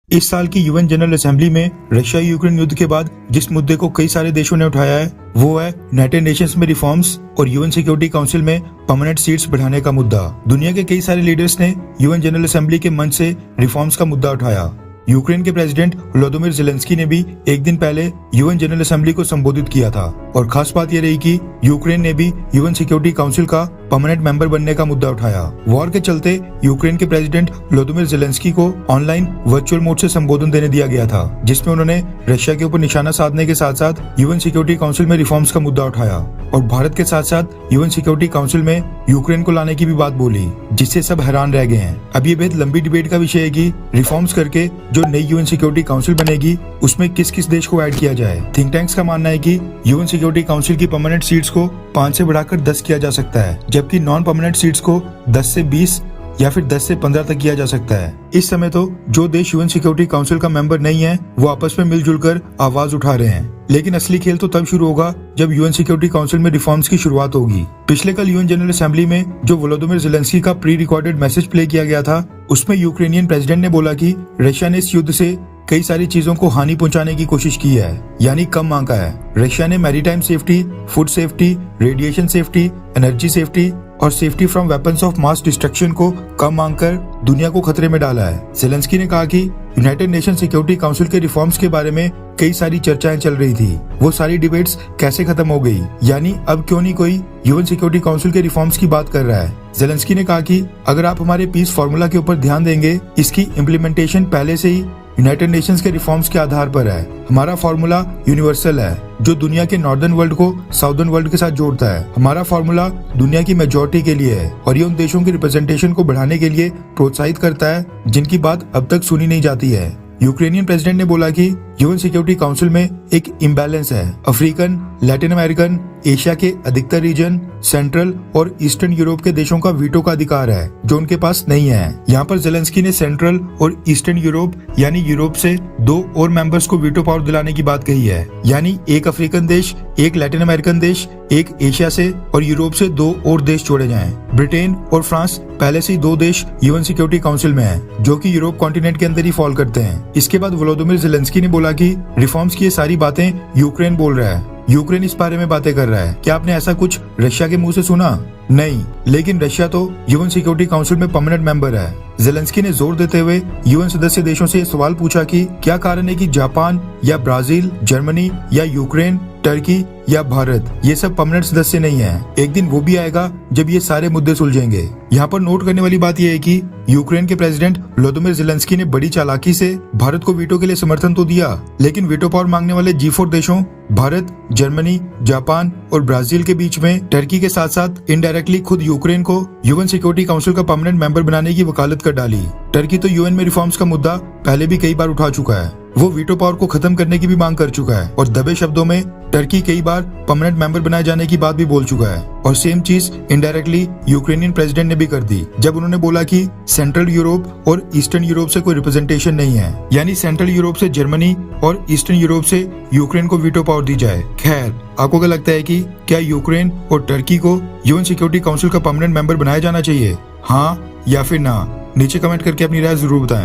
इस साल की यूएन जनरल असेंबली में रशिया यूक्रेन युद्ध के बाद जिस मुद्दे को कई सारे देशों ने उठाया है वो है यूनाइटेड नेशंस में रिफॉर्म्स और यूएन सिक्योरिटी काउंसिल में परमानेंट सीट्स बढ़ाने का मुद्दा। दुनिया के कई सारे लीडर्स ने यूएन जनरल असेंबली के मंच से रिफॉर्म्स का मुद्दा उठाया। यूक्रेन के प्रेसिडेंट व्लादिमीर ज़ेलेंस्की ने भी एक दिन पहले यूएन जनरल असेंबली को संबोधित किया था और खास बात यह रही कि यूक्रेन ने भी यूएन सिक्योरिटी काउंसिल का परमानेंट मेंबर बनने का मुद्दा उठाया। वॉर के चलते यूक्रेन के प्रेसिडेंट व्लादिमीर ज़ेलेंस्की को ऑनलाइन वर्चुअल मोड से संबोधन देने दिया गया था, जिसमें उन्होंने रशिया के ऊपर निशाना साधने के साथ साथ यूएन सिक्योरिटी काउंसिल में रिफॉर्म्स का मुद्दा उठाया और भारत के साथ साथ यूएन सिक्योरिटी काउंसिल में यूक्रेन को लाने की भी बात बोली, जिससे सब हैरान रह गए हैं। अब ये बेहद लंबी डिबेट का विषय है कि रिफॉर्म्स करके जो नई यूएन सिक्योरिटी काउंसिल बनेगी उसमें किस किस देश को ऐड किया जाए। थिंक टैंक्स का मानना है कि यूएन सिक्योरिटी काउंसिल की परमानेंट सीट्स को 5 से बढ़ाकर 10 किया जा सकता है, जबकि नॉन परमानेंट सीट्स को 10 से 20 या फिर 10 से 15 तक किया जा सकता है। इस समय तो जो देश यूएन सिक्योरिटी काउंसिल का मेंबर नहीं है वो आपस में मिलजुल कर आवाज उठा रहे हैं, लेकिन असली खेल तो तब शुरू होगा जब यूएन सिक्योरिटी काउंसिल में रिफॉर्म्स की शुरुआत होगी। पिछले कल यूएन जनरल असेंबली में जो व्लादिमीर ज़ेलेंस्की का प्री रिकॉर्डेड मैसेज प्ले किया गया था उसमें यूक्रेनियन प्रेसिडेंट ने बोला कि रशिया ने इस युद्ध से कई सारी चीजों को हानि पहुंचाने की कोशिश की है, यानी कम मांगा है। रशिया ने maritime safety, food safety, radiation safety, energy safety और safety from weapons of mass destruction को कम मांगकर दुनिया को खतरे में डाला है। ज़ेलेंस्की ने कहा कि यूनाइटेड नेशन सिक्योरिटी काउंसिल के रिफॉर्म्स के बारे में कई सारी चर्चाएं चल रही थी, वो सारी डिबेट्स कैसे खत्म हो गई, यानी अब क्यों नहीं कोई यूएन सिक्योरिटी काउंसिल के रिफॉर्म्स की बात कर रहा है। ज़ेलेंस्की ने कहा कि अगर आप हमारे पीस फार्मूला के ऊपर ध्यान देंगे, इसकी इम्प्लीमेंटेशन पहले से ही यूनाइटेड नेशंस के रिफॉर्म्स के आधार पर है। हमारा फार्मूला यूनिवर्सल है जो दुनिया के नॉर्दर्न वर्ल्ड को साउदर्न वर्ल्ड के साथ जोड़ता है। हमारा फार्मूला दुनिया की मेजॉरिटी के लिए है और ये उन देशों की रिप्रेजेंटेशन को बढ़ाने के लिए प्रोत्साहित करता है जिनकी बात अब तक सुनी नहीं जाती है। यूक्रेनियन प्रेसिडेंट ने बोला कि यूएन सिक्योरिटी काउंसिल में एक इम्बैलेंस है। अफ्रीकन, लैटिन अमेरिकन, एशिया के अधिकतर रीजन, सेंट्रल और ईस्टर्न यूरोप के देशों का वीटो का अधिकार है जो उनके पास नहीं है। यहाँ पर ज़ेलेंस्की ने सेंट्रल और ईस्टर्न यूरोप यानी यूरोप से 2 और मेंबर्स को वीटो पावर दिलाने की बात कही है, यानी एक अफ्रीकन देश, एक लैटिन अमेरिकन देश, एक एशिया से और यूरोप से 2 और देश जोड़े जाएं। ब्रिटेन और फ्रांस पहले से ही 2 देश यूएन सिक्योरिटी काउंसिल में हैं, जो कि यूरोप कॉन्टिनेंट के अंदर ही फॉल करते हैं। इसके बाद व्लादिमीर ज़ेलेंस्की ने बोला कि रिफॉर्म्स की ये सारी बातें यूक्रेन बोल रहा है, यूक्रेन इस बारे में बातें कर रहा है। क्या आपने ऐसा कुछ रशिया के मुंह से सुना? नहीं, लेकिन रशिया तो यूएन सिक्योरिटी काउंसिल में परमानेंट मेंबर है। ज़ेलेंस्की ने जोर देते हुए यूएन सदस्य देशों से सवाल पूछा कि क्या कारण है कि जापान या ब्राजील, जर्मनी या यूक्रेन, टर्की या भारत ये सब परमानेंट सदस्य नहीं है। एक दिन वो भी आएगा जब ये सारे मुद्दे सुलझेंगे। यहाँ पर नोट करने वाली बात यह है कि यूक्रेन के प्रेसिडेंट व्लादिमीर ज़ेलेंस्की ने बड़ी चालाकी से भारत को वीटो के लिए समर्थन तो दिया, लेकिन वीटो पावर मांगने वाले G4 देशों भारत, जर्मनी, जापान और ब्राजील के बीच में टर्की के साथ साथ इनडायरेक्टली खुद यूक्रेन को यूएन सिक्योरिटी काउंसिल का परमानेंट मेंबर बनाने की वकालत कर डाली। टर्की तो यूएन में रिफॉर्म्स का मुद्दा पहले भी कई बार उठा चुका है, वो वीटो पावर को खत्म करने की भी मांग कर चुका है और दबे शब्दों में टर्की कई बार परमानेंट मेंबर बनाए जाने की बात भी बोल चुका है। और सेम चीज इनडायरेक्टली यूक्रेनियन प्रेसिडेंट ने भी कर दी जब उन्होंने बोला कि सेंट्रल यूरोप और ईस्टर्न यूरोप से कोई रिप्रेजेंटेशन नहीं है, यानी सेंट्रल यूरोप से जर्मनी और ईस्टर्न यूरोप से यूक्रेन को वीटो पावर दी जाए। खैर, आपको क्या लगता है कि क्या यूक्रेन और टर्की को यूएन सिक्योरिटी काउंसिल का परमानेंट मेंबर बनाया जाना चाहिए? हाँ या फिर ना? नीचे कमेंट करके अपनी राय जरूर बताएं।